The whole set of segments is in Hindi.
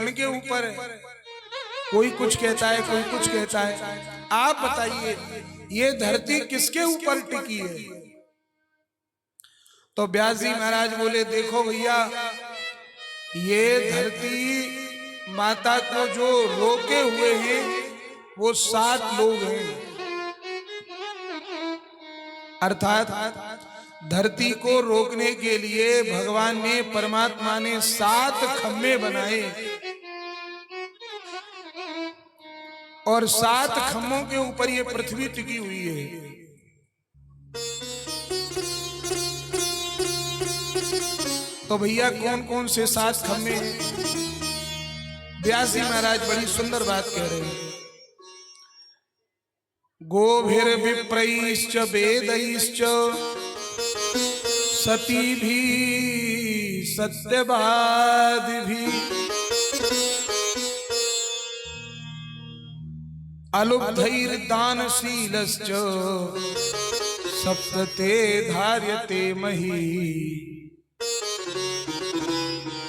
क्षण के ऊपर है। कोई कुछ कहता है, कोई कुछ कहता है। आप बताइए ये धरती किसके ऊपर टिकी है? तो व्यास जी महाराज बोले, देखो भैया, ये धरती माता को जो रोके हुए हैं वो 7 लोग हैं। अर्थात धरती को रोकने के लिए भगवान ने, परमात्मा ने 7 खम्भे बनाए और 7 खम्भों के ऊपर ये पृथ्वी टिकी हुई है। तो भैया कौन कौन से 7 खम्भे हैं? व्यास जी महाराज बड़ी सुंदर बात कह रहे हैं। गोभिर विप्रैश्च वेदैश्च सतीभिः सत्यवादिभिः अलुब्धैर्दानशीलश्च सप्तते धार्यते मही।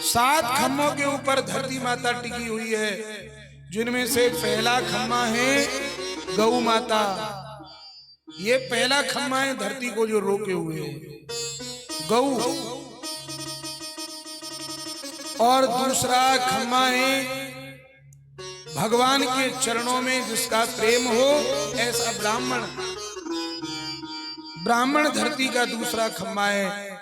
7 खम्भों के ऊपर धरती माता टिकी हुई है, जिनमें से पहला खम्भा है गौ माता। ये पहला खम्भा है धरती को जो रोके हुए है, गौ। और दूसरा खम्भा है भगवान के चरणों में जिसका प्रेम हो, ऐसा ब्राह्मण। ब्राह्मण धरती का दूसरा खम्भा है।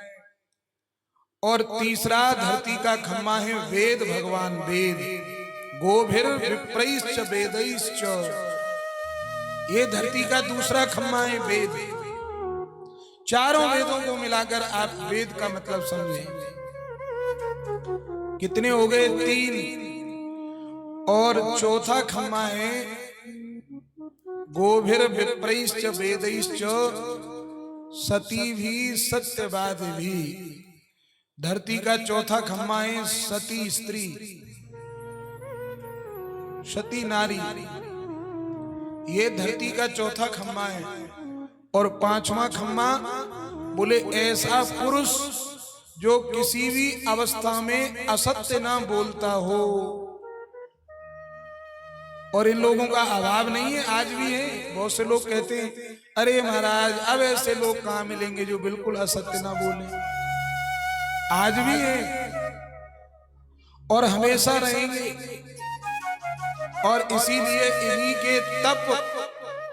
और तीसरा धरती का खम्भा है वेद, भगवान वेद। गोभिर विप्रैश्च वेदैश्च, ये धरती का दूसरा खम्भा है वेद। चारों वेदों को मिलाकर आप वेद का मतलब समझें। कितने हो गए? 3। और चौथा खम्भा है गोभिर विप्रैश्च वेदैश्च सतीभिः सत्यवादिभिः। धरती का चौथा खम्भा है सती स्त्री, सती नारी। ये धरती का चौथा खम्भा है। और 5वां खम्भा बोले ऐसा पुरुष जो किसी भी अवस्था में असत्य ना बोलता हो। और इन लोगों का अभाव नहीं है, आज भी है। बहुत से लोग कहते हैं, अरे महाराज अब ऐसे लोग कहां मिलेंगे जो बिल्कुल असत्य ना बोले। आज भी है और हमेशा रहेंगे। और इसीलिए इन्हीं के तप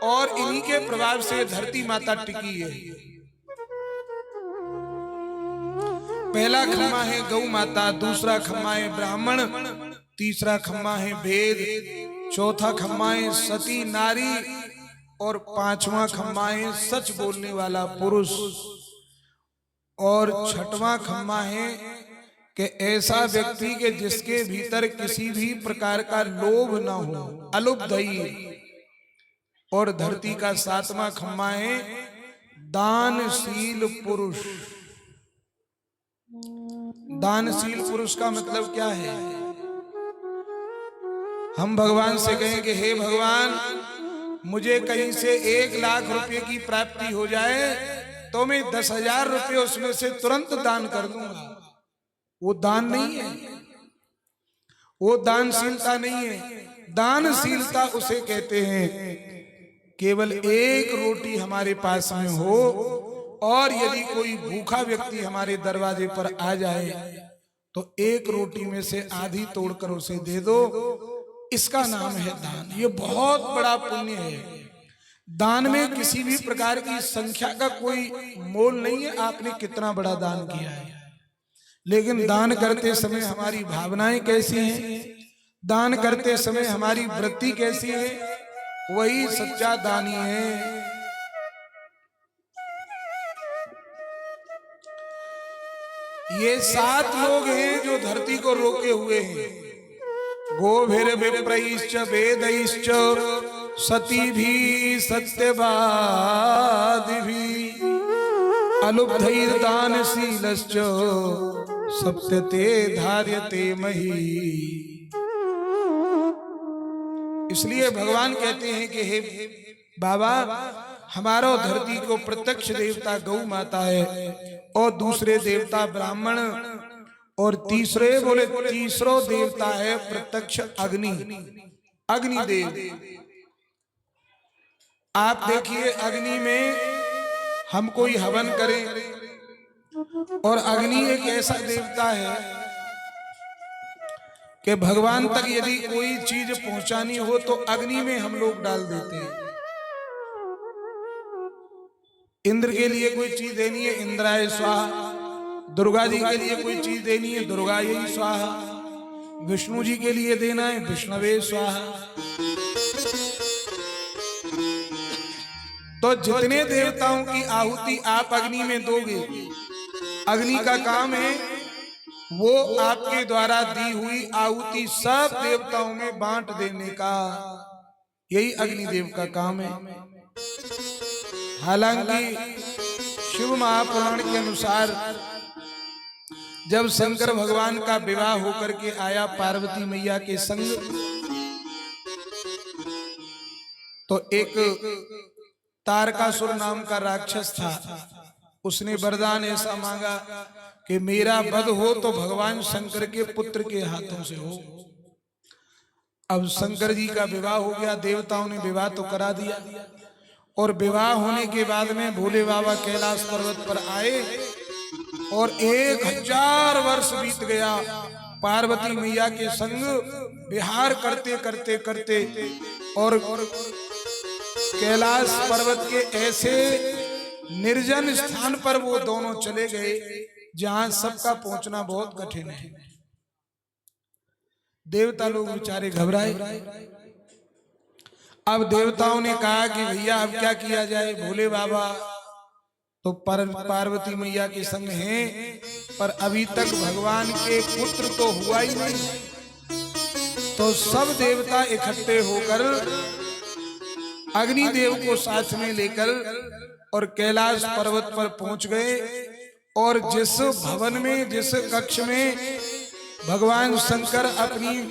और इन्हीं के प्रभाव से धरती माता टिकी है। पहला खम्भा है गौ माता, दूसरा खम्भा है ब्राह्मण, तीसरा खम्भा है वेद, चौथा खम्भा है सती नारी और 5वां खम्भा है सच बोलने वाला पुरुष। और 6वां खम्भा है कि ऐसा व्यक्ति के जिसके भीतर किसी भी प्रकार का लोभ न हो, अलुब्धैर्य। और धरती का 7वां खम्भा है दानशील पुरुष। दानशील पुरुष का मतलब क्या है? हम भगवान से कहें कि हे भगवान, मुझे कहीं से 1 लाख रुपए की प्राप्ति हो जाए तो मैं 10,000 रुपये उसमें से तुरंत दान कर दूंगा। वो दान नहीं है, वो दानशीलता नहीं है। दानशीलता उसे कहते हैं केवल 1 रोटी हमारे पास में हो और यदि कोई भूखा व्यक्ति हमारे दरवाजे पर आ जाए तो 1 रोटी में से आधी तोड़कर उसे दे दो, इसका नाम है दान। ये बहुत बड़ा पुण्य है। दान में किसी भी प्रकार की संख्या का कोई मोल नहीं है, आपने कितना बड़ा दान किया है। लेकिन दान करते समय हमारी भावनाएं कैसी हैं, दान करते समय हमारी वृत्ति कैसी है, वही सच्चा दानी है। ये 7 लोग हैं जो धरती को रोके हुए हैं। गोभिर विप्रैश्च वेदैश्च सतीभिः सत्यवादिभिः अलुब्धैर्दानशीलश्च सप्तते धार्यते मही। इसलिए भगवान कहते हैं कि हे बाबा, हमारा धरती को प्रत्यक्ष देवता गौ माता है और दूसरे देवता ब्राह्मण और तीसरे बोले तीसरो देवता है प्रत्यक्ष अग्नि, अग्निदेव। आप देखिए अग्नि में हम कोई हवन करें, और अग्नि एक ऐसा देवता है कि भगवान तक यदि कोई चीज पहुंचानी हो तो अग्नि में हम लोग डाल देते हैं। इंद्र के लिए कोई चीज देनी है, इंद्राय स्वाहा। दुर्गा जी के लिए कोई चीज देनी है, दुर्गायै स्वाहा। विष्णु जी के लिए देना है, विष्णवे स्वाहा। तो जितने देवताओं की आहुति आप अग्नि में दोगे, अग्नि का काम है वो आपके द्वारा दी हुई आहुति सब देवताओं में बांट देने का, यही अग्निदेव का काम है। हालांकि शिव महापुराण के अनुसार जब शंकर भगवान का विवाह होकर के आया पार्वती मैया के संग, तो एक तारकासुर नाम का राक्षस था। उसने वरदान ऐसा मांगा कि मेरा वध हो तो भगवान शंकर के पुत्र के हाथों से हो। अब शंकर जी का विवाह हो गया, देवताओं ने विवाह तो करा दिया, और विवाह होने के बाद में भोले बाबा कैलाश पर्वत पर आए, और 1000 वर्ष बीत गया पार्वती मैया के संग विहार करते करते करते, और कैलाश पर्वत के ऐसे निर्जन स्थान पर वो दोनों चले गए जहां सबका पहुंचना बहुत कठिन है। देवता लोग बेचारे घबराए। अब देवताओं ने कहा कि भैया अब क्या किया जाए, भोले बाबा तो पार्वती मैया के संग हैं, पर अभी तक भगवान के पुत्र तो हुआ ही नहीं। तो सब देवता इकट्ठे होकर अग्निदेव को साथ में लेकर और कैलाश पर्वत पर पहुंच गए, और जिस भवन में, जिस कक्ष में भगवान शंकर अपनी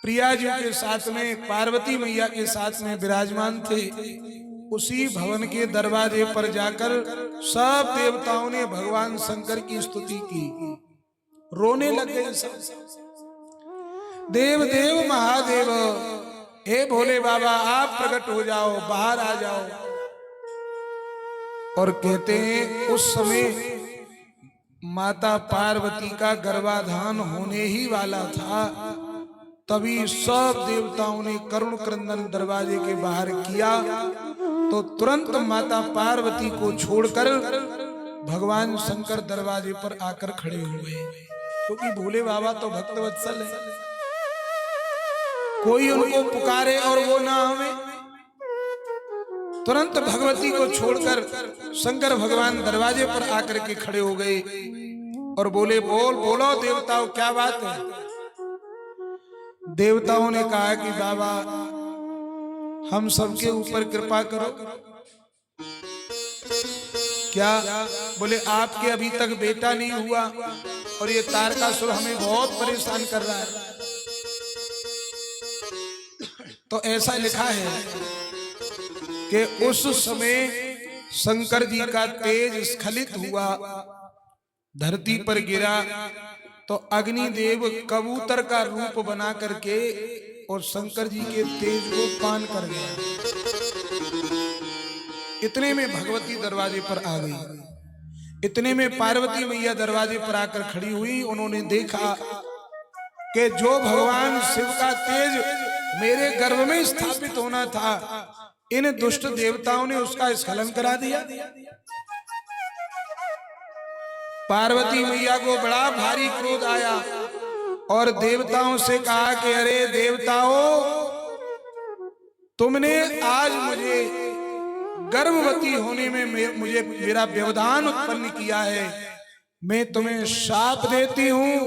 प्रिया जी के साथ में, पार्वती मैया के साथ में विराजमान थे, उसी भवन के दरवाजे पर जाकर सब देवताओं ने भगवान शंकर की स्तुति की, रोने लग गए सब। देव देव महादेव, हे भोले बाबा आप प्रकट हो जाओ, बाहर आ जाओ। और कहते हैं उस समय माता पार्वती का गर्भाधान होने ही वाला था, तभी सब देवताओं ने करुण क्रंदन दरवाजे के बाहर किया, तो तुरंत माता पार्वती को छोड़कर भगवान शंकर दरवाजे पर आकर खड़े हुए, क्योंकि भोले बाबा तो भक्त वत्सल है, कोई उनको पुकारे और वो ना आवे। तुरंत भगवती को छोड़कर शंकर भगवान दरवाजे पर आकर के खड़े हो गए और बोले, बोलो देवताओं क्या बात है। देवताओं ने कहा कि बाबा हम सबके ऊपर कृपा करो। क्या? बोले आपके अभी तक बेटा नहीं हुआ और ये तारकासुर हमें बहुत परेशान कर रहा है। तो ऐसा लिखा है कि उस समय शंकर जी का तेज स्खलित हुआ, धरती पर गिरा, तो अग्निदेव कबूतर का रूप बना करके और शंकर जी के तेज को पान कर गया। इतने में भगवती दरवाजे पर आ गई। इतने में पार्वती मैया दरवाजे पर आकर खड़ी हुई। उन्होंने देखा कि जो भगवान शिव का तेज मेरे गर्भ में स्थापित होना था, इन दुष्ट देवताओं ने उसका स्खलन करा दिया। पार्वती मैया को बड़ा भारी क्रोध आया और देवताओं से कहा कि अरे देवताओं, तुमने आज मुझे गर्भवती होने में मुझे मेरा व्यवधान उत्पन्न किया है। मैं तुम्हें शाप देती हूं,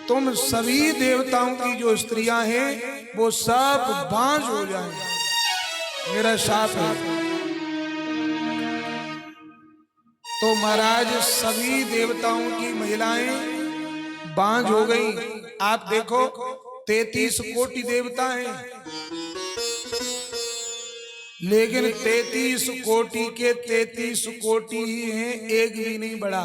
तुम सभी देवताओं की जो स्त्रियां हैं वो सब बांझ हो जाएं। मेरा शाप है। तो महाराज सभी देवताओं की महिलाएं बांझ हो गई। आप देखो 33 कोटि देवता हैं, लेकिन 33 कोटि के 33 कोटि ही हैं, एक भी नहीं बढ़ा।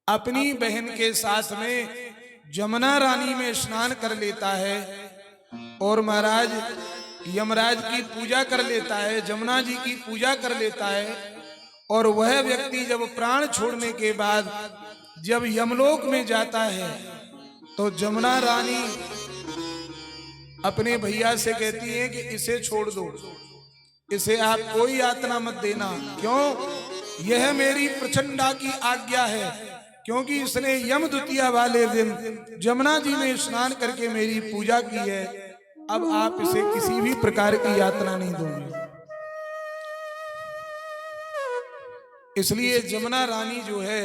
अपनी बहन के साथ में जमुना रानी में स्नान कर लेता है और महाराज यमराज की पूजा कर लेता है, जमुना जी की पूजा कर लेता है। और वह व्यक्ति जब प्राण छोड़ने के बाद जब यमलोक में जाता है तो जमुना रानी अपने भैया से कहती है कि इसे छोड़ दो, इसे आप कोई यातना मत देना। क्यों? यह मेरी प्रचंडा की आज्ञा है, क्योंकि इसने यम द्वितीया वाले दिन जमुना जी में स्नान करके मेरी पूजा की है। अब आप इसे किसी भी प्रकार की यातना नहीं दोगे। इसलिए जमुना रानी जो है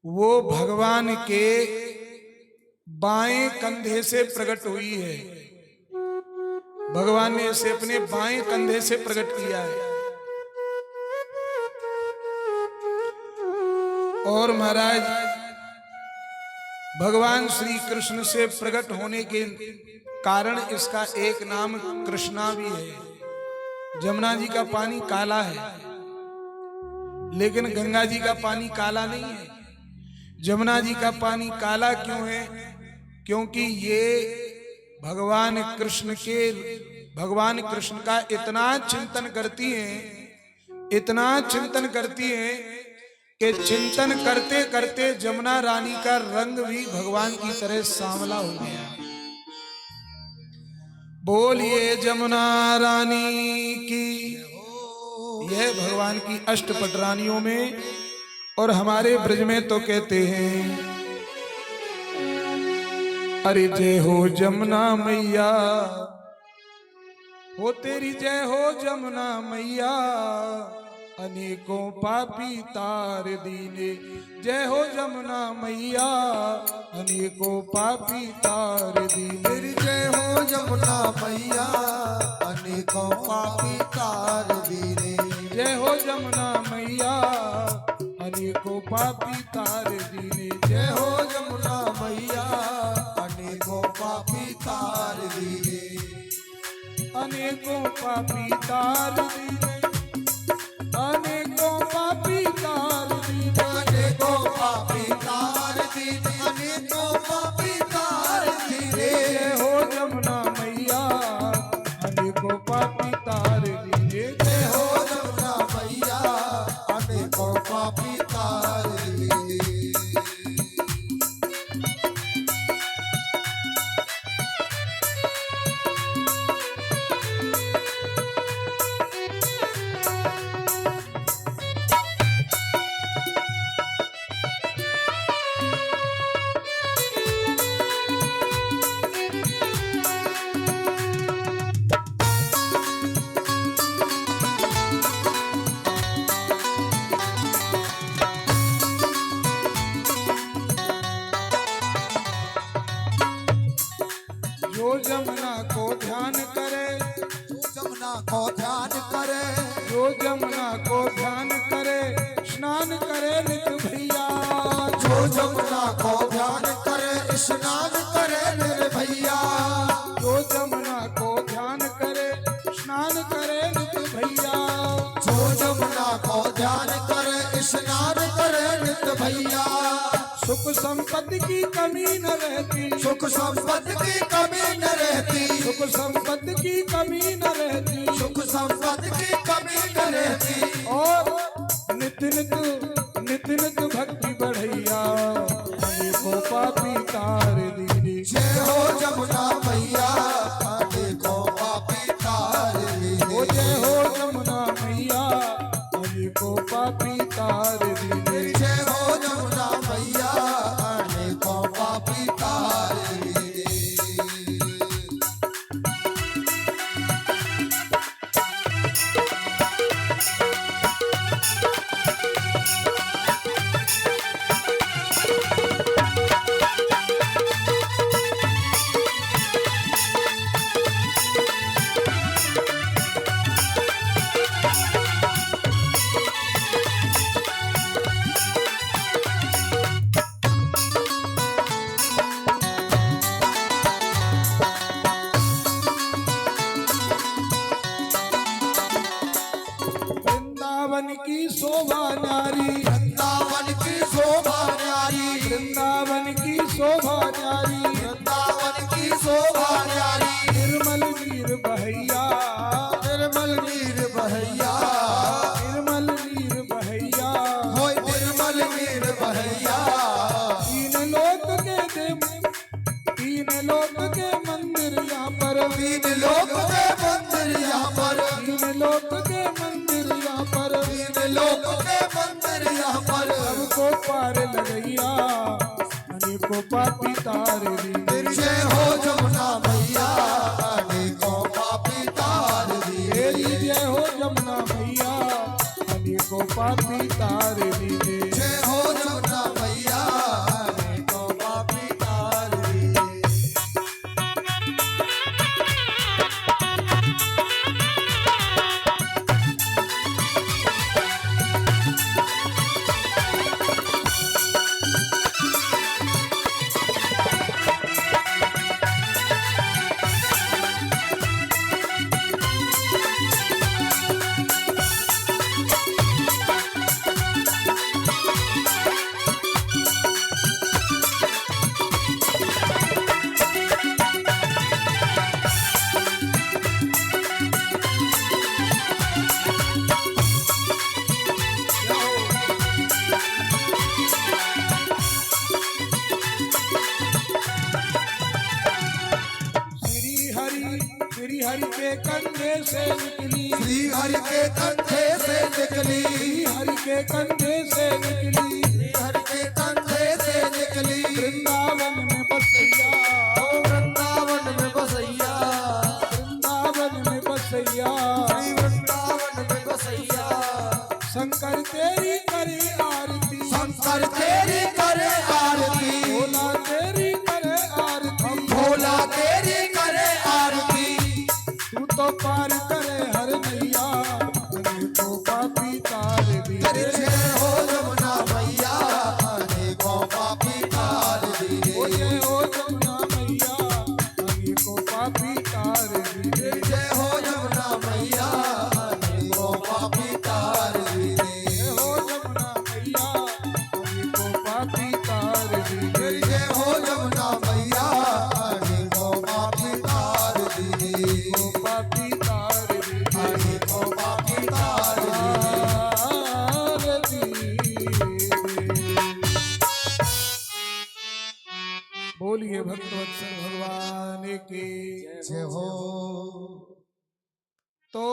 वो भगवान के बाएं कंधे से प्रकट हुई है। भगवान ने इसे अपने बाएं कंधे से प्रकट किया है। और महाराज भगवान श्री कृष्ण से प्रकट होने के कारण इसका एक नाम कृष्णा भी है। जमुना जी का पानी काला है, लेकिन गंगा जी का पानी काला नहीं है। जमुना जी का पानी काला क्यों है? क्योंकि ये भगवान कृष्ण का इतना चिंतन करती हैं, इतना चिंतन करती हैं कि चिंतन करते करते जमुना रानी का रंग भी भगवान की तरह सांवला हो गया। बोलिए जमुना रानी की। यह भगवान की अष्टपट रानियों में और हमारे ब्रज में तो कहते हैं अरे जय हो जमुना मैया, हो तेरी जय हो जमुना मैया, अनेकों पापी तार दीने। जय हो जमुना मैया, अनेकों पापी तार दीने। तेरी जय हो जमुना मैया, अनेकों पापी तार दीने। जय हो जमुना मैया, अनेकों पापी तार दीने। जय हो जमुना मैया, अनेकों पापी तार दीने। अनेकों पापी तार दीने, अनेकों पापी तार दीने। अनेकों पापी तार दीने, अनेकों पापी तार दीने। जय हो जमुना मैया, अनेकों पापी तार दीने। जय हो जमुना मैया, अनेकों पापी तार दीने। जो जमुना को ध्यान करे, जमुना को ध्यान करे, जो जमुना को ध्यान करे, स्नान करे नित भैया। जो जमुना को ध्यान करे, स्नान करे निर्भैया। जो जमुना को ध्यान करे, स्नान करे नित भैया। जो जमुना को ध्यान करे, स्नान करे नित भैया। सुख संपत्ति की कमी न रहती, सुख संपत्ति की कमी न रहती, सुख संपत्ति की कमी न रहती। सुख संपत्ति की कमी न रहती। और नित नित नित नित भक्ति बढ़ैया, अनेकों पापी तार दीने। जय हो जमुना मैया, अनेकों पापी तार दीने। ओ जय हो जमुना मैया, अनेकों पापी तार दीने। जय हो जमुना मैया, अनेकों पापी तार दीने। शोभा न्यारी, वृंदावन की शोभा न्यारी, निर्मल नीर बहैया, निर्मल नीर बहैया, निर्मल नीर बहैया, हो निर्मल नीर बहैया। तीन लोक के मंदिर यहाँ पर, तीन लोक के मंदिर यहाँ पर, तीन लोक के मंदिर यहाँ पर, तीन लोक के मंदिर यहाँ पर, सबको पार लगैया, अनेकों पापी तार दी। जय हो जमुना मैया, अनेकों पापी तार दिए। तेरी जय हो जमुना मैया, अनेकों पापी तार दी। जय हो जमुना मैया, अनेकों पापी तार दिए। श्री हरि के कंधे से निकली, श्री हरि के कंधे से निकली, श्री हरि के कंधे से निकली, श्री हरि के कंधे से निकली, वृंदावन में बसैया, ओ वृंदावन में बसैया, वृंदावन में बसैया, श्री वृंदावन में बसैया। शंकर तेरी करे आरती, शंकर तेरी करे आरती, भोला तेरी करे आरती, भोला तेरी करे आरती। तू तो पार करे हर नैया, अनेकों पापी तार दी। जय हो जमुना मैया, अनेकों पापी तार दिए। जय हो जमुना मैया, अनेकों पापी तार दी। जय हो जमुना मैया, अनेकों पापी तार दिए। जय हो जमुना मैया, अनेकों पापी तार दी। जय हो जमुना मैया, अनेकों पापी तार दिए। पापी तार दी। अनेकों पापी तार बोलिए भक्तवत्सल भगवान की जय हो। तो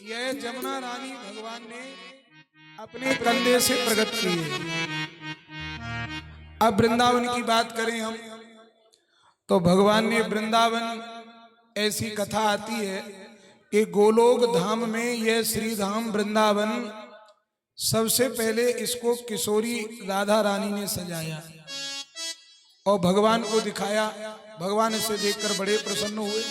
यह जमुना रानी भगवान ने अपने कंधे से प्रकट की है। अब वृंदावन की बात करें हम, तो भगवान ने वृंदावन, ऐसी कथा आती है कि गोलोक धाम में यह श्री धाम वृंदावन सबसे पहले इसको किशोरी राधा रानी ने सजाया और भगवान को दिखाया। भगवान इसे देखकर बड़े प्रसन्न हुए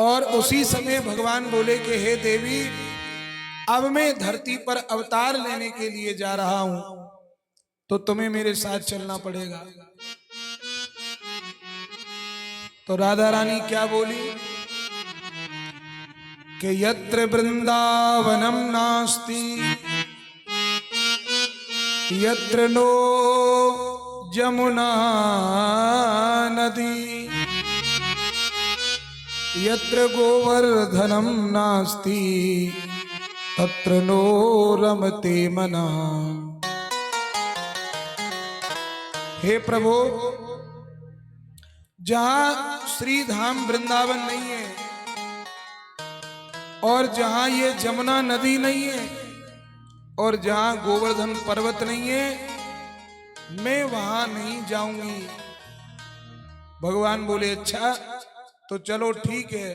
और उसी समय भगवान बोले कि हे देवी, अब मैं धरती पर अवतार लेने के लिए जा रहा हूं, तो तुम्हें मेरे साथ चलना पड़ेगा। तो राधा रानी क्या बोली कि यत्र वृंदावनम नास्ति, यत्र नो जमुना नदी, यत्र गोवर्धनम नास्ति, तत्र नो रमते मना। हे प्रभु, जहां श्री धाम वृंदावन नहीं है और जहां ये जमुना नदी नहीं है और जहां गोवर्धन पर्वत नहीं है, मैं वहां नहीं जाऊंगी। भगवान बोले अच्छा, तो चलो ठीक है।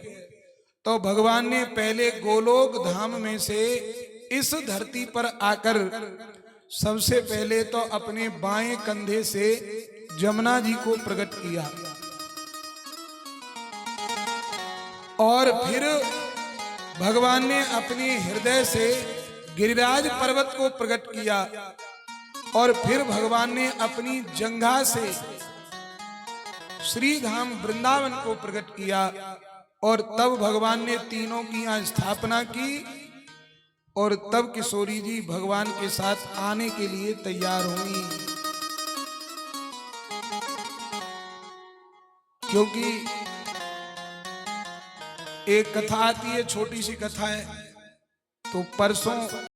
तो भगवान ने पहले गोलोक धाम में से इस धरती पर आकर सबसे पहले तो अपने बाएं कंधे से जमुना जी को प्रकट किया और फिर भगवान ने अपने हृदय से गिरिराज पर्वत को प्रकट किया और फिर भगवान ने अपनी जंघा से श्री धाम वृंदावन को प्रकट किया और तब भगवान ने तीनों की यहाँ स्थापना की और तब किशोरी जी भगवान के साथ आने के लिए तैयार हुई। क्योंकि एक कथा आती है, छोटी सी कथा है। तो परसों